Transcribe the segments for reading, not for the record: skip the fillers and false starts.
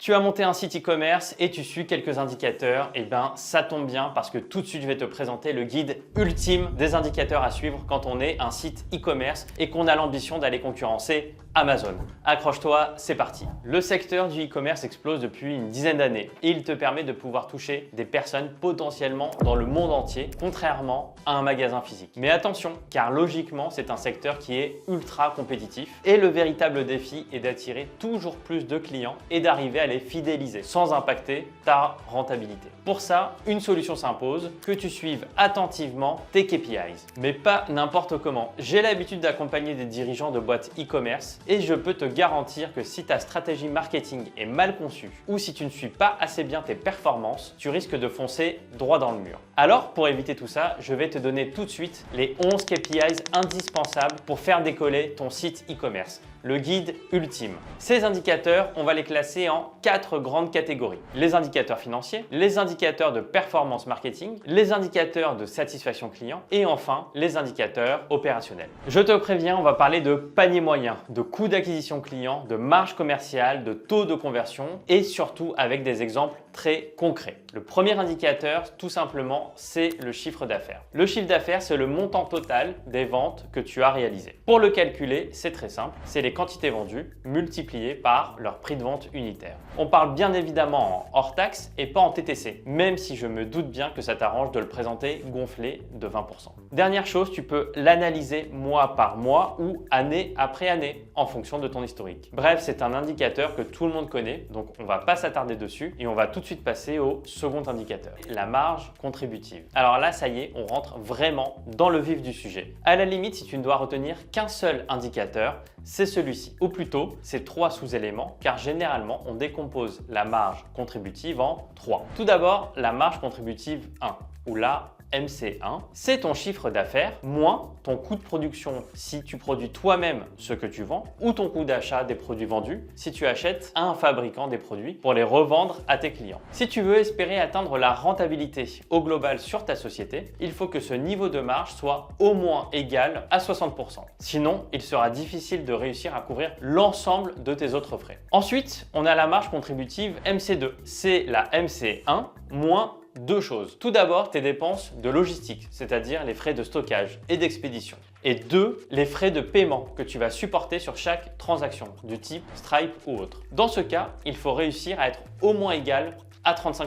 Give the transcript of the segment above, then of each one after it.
Tu as monté un site e-commerce et tu suis quelques indicateurs, et bien ça tombe bien parce que tout de suite je vais te présenter le guide ultime des indicateurs à suivre quand on est un site e-commerce et qu'on a l'ambition d'aller concurrencer Amazon. Accroche-toi, c'est parti. Le secteur du e-commerce explose depuis une dizaine d'années et il te permet de pouvoir toucher des personnes potentiellement dans le monde entier, contrairement à un magasin physique. Mais attention, car logiquement, c'est un secteur qui est ultra compétitif et le véritable défi est d'attirer toujours plus de clients et d'arriver à les fidéliser sans impacter ta rentabilité. Pour ça, une solution s'impose, que tu suives attentivement tes KPIs. Mais pas n'importe comment. J'ai l'habitude d'accompagner des dirigeants de boîtes e-commerce et je peux te garantir que si ta stratégie marketing est mal conçue ou si tu ne suis pas assez bien tes performances, tu risques de foncer droit dans le mur. Alors, pour éviter tout ça, je vais te donner tout de suite les 11 KPIs indispensables pour faire décoller ton site e-commerce. Le guide ultime. Ces indicateurs, on va les classer en 4 grandes catégories. Les indicateurs financiers, les indicateurs de performance marketing, les indicateurs de satisfaction client et enfin les indicateurs opérationnels. Je te préviens, on va parler de panier moyen, de coût d'acquisition client, de marge commerciale, de taux de conversion et surtout avec des exemples très concrets. Le premier indicateur, tout simplement, c'est le chiffre d'affaires. Le chiffre d'affaires, c'est le montant total des ventes que tu as réalisées. Pour le calculer, c'est très simple, c'est les quantités vendues multipliées par leur prix de vente unitaire. On parle bien évidemment en hors taxe et pas en TTC, même si je me doute bien que ça t'arrange de le présenter gonflé de 20%. Dernière chose, tu peux l'analyser mois par mois ou année après année en fonction de ton historique. Bref, c'est un indicateur que tout le monde connaît, donc on va pas s'attarder dessus et on va tout de suite passer au second indicateur, la marge contributive. Alors là, ça y est, on rentre vraiment dans le vif du sujet. À la limite, si tu ne dois retenir qu'un seul indicateur, c'est celui-ci. Ou plutôt, c'est 3 sous-éléments, car généralement, on décompose la marge contributive en 3. Tout d'abord, la marge contributive 1, où là, MC1, c'est ton chiffre d'affaires moins ton coût de production si tu produis toi-même ce que tu vends ou ton coût d'achat des produits vendus si tu achètes à un fabricant des produits pour les revendre à tes clients. Si tu veux espérer atteindre la rentabilité au global sur ta société, il faut que ce niveau de marge soit au moins égal à 60%. Sinon, il sera difficile de réussir à couvrir l'ensemble de tes autres frais. Ensuite, on a la marge contributive MC2. C'est la MC1 moins 2 choses. Tout d'abord, tes dépenses de logistique, c'est-à-dire les frais de stockage et d'expédition. Et 2, les frais de paiement que tu vas supporter sur chaque transaction, du type Stripe ou autre. Dans ce cas, il faut réussir à être au moins égal à 35%.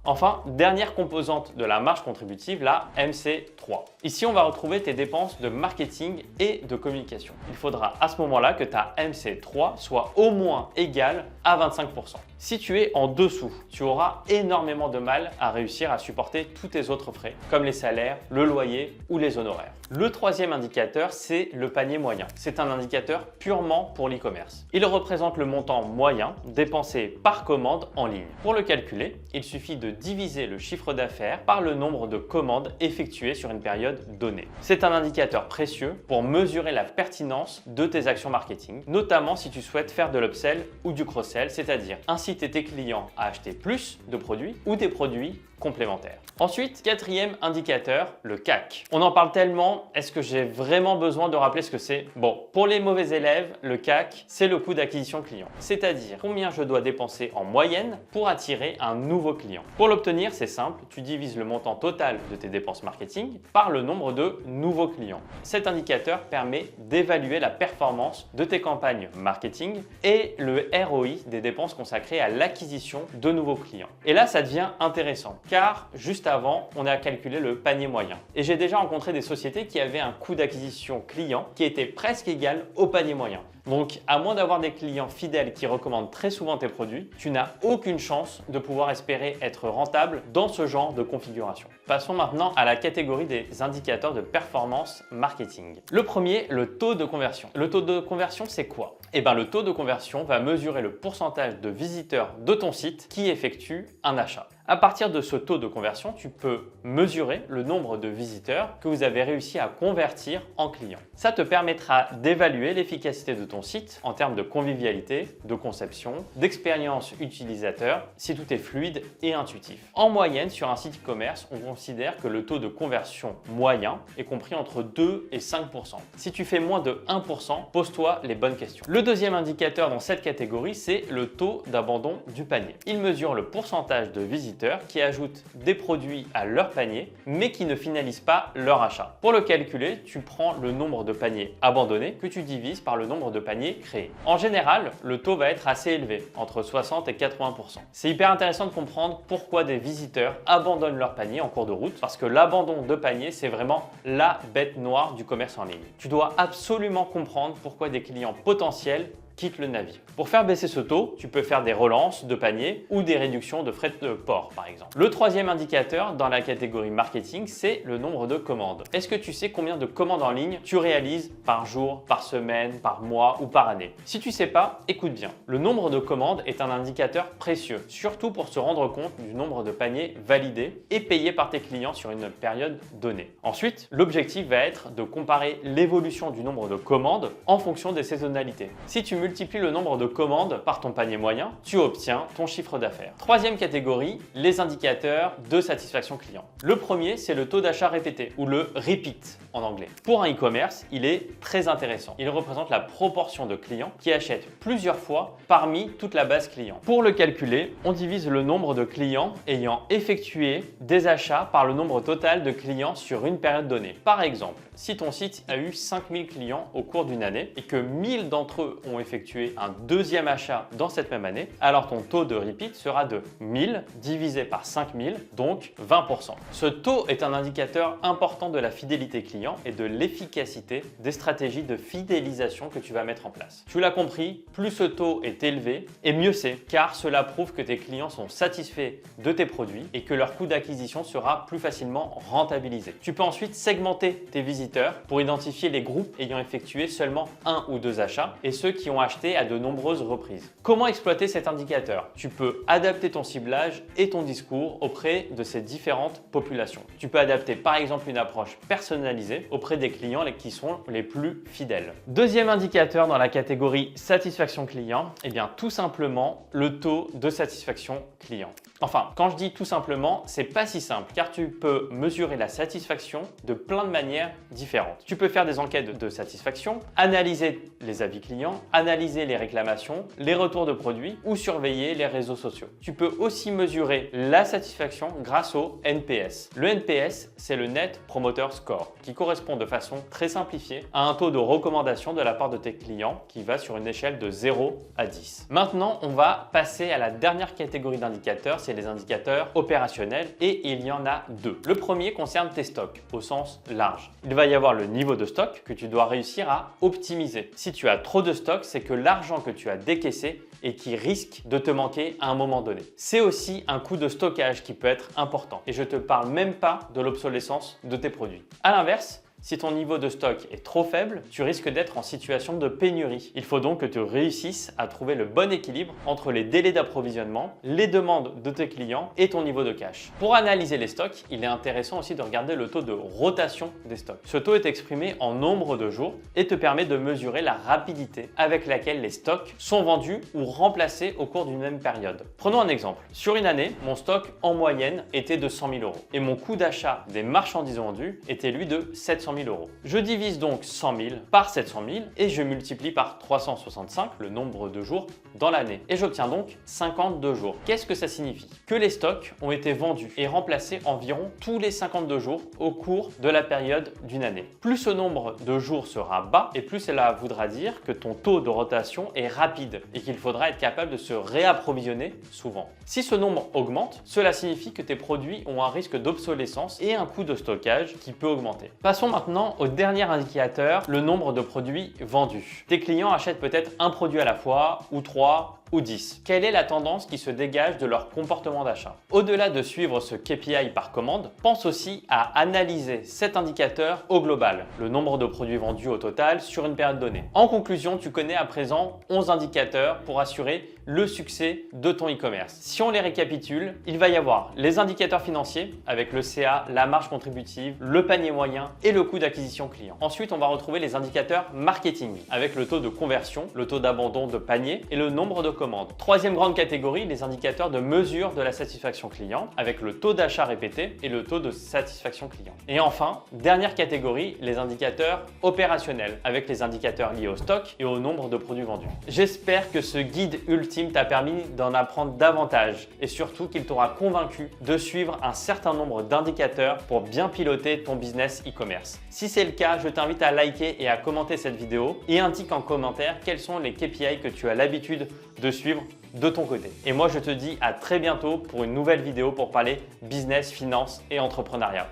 Enfin, dernière composante de la marge contributive, la MC3. Ici, on va retrouver tes dépenses de marketing et de communication. Il faudra à ce moment-là que ta MC3 soit au moins égale à 25%. Si tu es en dessous, tu auras énormément de mal à réussir à supporter tous tes autres frais, comme les salaires, le loyer ou les honoraires. Le troisième indicateur, c'est le panier moyen. C'est un indicateur purement pour l'e-commerce. Il représente le montant moyen dépensé par commande en ligne. Pour le calculer, il suffit de diviser le chiffre d'affaires par le nombre de commandes effectuées sur une période donnée. C'est un indicateur précieux pour mesurer la pertinence de tes actions marketing, notamment si tu souhaites faire de l'upsell ou du cross-sell, c'est-à-dire inciter tes clients à acheter plus de produits ou des produits complémentaires. Ensuite, quatrième indicateur, le CAC. On en parle tellement, est-ce que j'ai vraiment besoin de rappeler ce que c'est? Bon, pour les mauvais élèves, le CAC, c'est le coût d'acquisition client, c'est-à-dire combien je dois dépenser en moyenne pour attirer un nouveau client. Pour l'obtenir, c'est simple, tu divises le montant total de tes dépenses marketing par le nombre de nouveaux clients. Cet indicateur permet d'évaluer la performance de tes campagnes marketing et le ROI des dépenses consacrées à l'acquisition de nouveaux clients. Et là, ça devient intéressant, car juste avant, on a calculé le panier moyen. Et j'ai déjà rencontré des sociétés qui avaient un coût d'acquisition client qui était presque égal au panier moyen. Donc, à moins d'avoir des clients fidèles qui recommandent très souvent tes produits, tu n'as aucune chance de pouvoir espérer être rentable dans ce genre de configuration. Passons maintenant à la catégorie des indicateurs de performance marketing. Le premier, le taux de conversion. Le taux de conversion, c'est quoi? Eh bien, le taux de conversion va mesurer le pourcentage de visiteurs de ton site qui effectuent un achat. À partir de ce taux de conversion, tu peux mesurer le nombre de visiteurs que vous avez réussi à convertir en clients. Ça te permettra d'évaluer l'efficacité de ton ton site en termes de convivialité, de conception, d'expérience utilisateur, si tout est fluide et intuitif. En moyenne, sur un site e-commerce, on considère que le taux de conversion moyen est compris entre 2 et 5%. Si tu fais moins de 1%, pose-toi les bonnes questions. Le deuxième indicateur dans cette catégorie, c'est le taux d'abandon du panier. Il mesure le pourcentage de visiteurs qui ajoutent des produits à leur panier, mais qui ne finalisent pas leur achat. Pour le calculer, tu prends le nombre de paniers abandonnés que tu divises par le nombre de paniers créés. En général, le taux va être assez élevé, entre 60 et 80%. C'est hyper intéressant de comprendre pourquoi des visiteurs abandonnent leur panier en cours de route, parce que l'abandon de panier, c'est vraiment la bête noire du commerce en ligne. Tu dois absolument comprendre pourquoi des clients potentiels quittent le navire. Pour faire baisser ce taux, tu peux faire des relances de panier ou des réductions de frais de port, par exemple. Le troisième indicateur dans la catégorie marketing, c'est le nombre de commandes. Est-ce que tu sais combien de commandes en ligne tu réalises par jour, par semaine, par mois ou par année? Si tu ne sais pas, écoute bien. Le nombre de commandes est un indicateur précieux, surtout pour se rendre compte du nombre de paniers validés et payés par tes clients sur une période donnée. Ensuite, l'objectif va être de comparer l'évolution du nombre de commandes en fonction des saisonnalités. Si tu multiplies le nombre de commandes par ton panier moyen, tu obtiens ton chiffre d'affaires. Troisième catégorie, les indicateurs de satisfaction client. Le premier, c'est le taux d'achat répété ou le repeat en anglais. Pour un e-commerce, il est très intéressant. Il représente la proportion de clients qui achètent plusieurs fois parmi toute la base client. Pour le calculer, on divise le nombre de clients ayant effectué des achats par le nombre total de clients sur une période donnée. Par exemple, si ton site a eu 5000 clients au cours d'une année et que 1000 d'entre eux ont effectué un deuxième achat dans cette même année, alors ton taux de repeat sera de 1000 divisé par 5000, donc 20%. Ce taux est un indicateur important de la fidélité client et de l'efficacité des stratégies de fidélisation que tu vas mettre en place. Tu l'as compris, plus ce taux est élevé et mieux c'est, car cela prouve que tes clients sont satisfaits de tes produits et que leur coût d'acquisition sera plus facilement rentabilisé. Tu peux ensuite segmenter tes visiteurs pour identifier les groupes ayant effectué seulement un ou deux achats et ceux qui ont acheté à de nombreuses reprises. Comment exploiter cet indicateur? Tu peux adapter ton ciblage et ton discours auprès de ces différentes populations. Tu peux adapter par exemple une approche personnalisée auprès des clients qui sont les plus fidèles. Deuxième indicateur dans la catégorie satisfaction client, eh bien tout simplement le taux de satisfaction client. Enfin, quand je dis tout simplement, c'est pas si simple car tu peux mesurer la satisfaction de plein de manières différentes. Tu peux faire des enquêtes de satisfaction, analyser les avis clients, analyser les réclamations, les retours de produits ou surveiller les réseaux sociaux. Tu peux aussi mesurer la satisfaction grâce au NPS. Le NPS, c'est le Net Promoter Score qui correspond de façon très simplifiée à un taux de recommandation de la part de tes clients qui va sur une échelle de 0 à 10. Maintenant, on va passer à la dernière catégorie d'indicateurs, c'est les indicateurs opérationnels et il y en a deux. Le premier concerne tes stocks au sens large. Il va y avoir le niveau de stock que tu dois réussir à optimiser. Si tu as trop de stock, c'est que l'argent que tu as décaissé et qui risque de te manquer à un moment donné. C'est aussi un coût de stockage qui peut être important et je ne te parle même pas de l'obsolescence de tes produits. À l'inverse, si ton niveau de stock est trop faible, tu risques d'être en situation de pénurie. Il faut donc que tu réussisses à trouver le bon équilibre entre les délais d'approvisionnement, les demandes de tes clients et ton niveau de cash. Pour analyser les stocks, il est intéressant aussi de regarder le taux de rotation des stocks. Ce taux est exprimé en nombre de jours et te permet de mesurer la rapidité avec laquelle les stocks sont vendus ou remplacés au cours d'une même période. Prenons un exemple. Sur une année, mon stock en moyenne était de 100 000 € et mon coût d'achat des marchandises vendues était lui de 700 000 €. Je divise donc 100 000 par 700 000 et je multiplie par 365 le nombre de jours dans l'année. Et j'obtiens donc 52 jours. Qu'est-ce que ça signifie? Que les stocks ont été vendus et remplacés environ tous les 52 jours au cours de la période d'une année. Plus ce nombre de jours sera bas et plus cela voudra dire que ton taux de rotation est rapide et qu'il faudra être capable de se réapprovisionner souvent. Si ce nombre augmente, cela signifie que tes produits ont un risque d'obsolescence et un coût de stockage qui peut augmenter. Passons maintenant au dernier indicateur, le nombre de produits vendus. Tes clients achètent peut-être un produit à la fois, ou 3, ou 10? Quelle est la tendance qui se dégage de leur comportement d'achat? Au-delà de suivre ce KPI par commande, pense aussi à analyser cet indicateur au global, le nombre de produits vendus au total sur une période donnée. En conclusion, tu connais à présent 11 indicateurs pour assurer le succès de ton e-commerce. Si on les récapitule, il va y avoir les indicateurs financiers avec le CA, la marge contributive, le panier moyen et le coût d'acquisition client. Ensuite, on va retrouver les indicateurs marketing avec le taux de conversion, le taux d'abandon de panier et le nombre de commandes. Troisième grande catégorie, les indicateurs de mesure de la satisfaction client avec le taux d'achat répété et le taux de satisfaction client. Et enfin, dernière catégorie, les indicateurs opérationnels avec les indicateurs liés au stock et au nombre de produits vendus. J'espère que ce guide ultime t'a permis d'en apprendre davantage et surtout qu'il t'aura convaincu de suivre un certain nombre d'indicateurs pour bien piloter ton business e-commerce. Si c'est le cas, je t'invite à liker et à commenter cette vidéo et indique en commentaire quels sont les KPI que tu as l'habitude de suivre de ton côté. Et moi, je te dis à très bientôt pour une nouvelle vidéo pour parler business, finance et entrepreneuriat.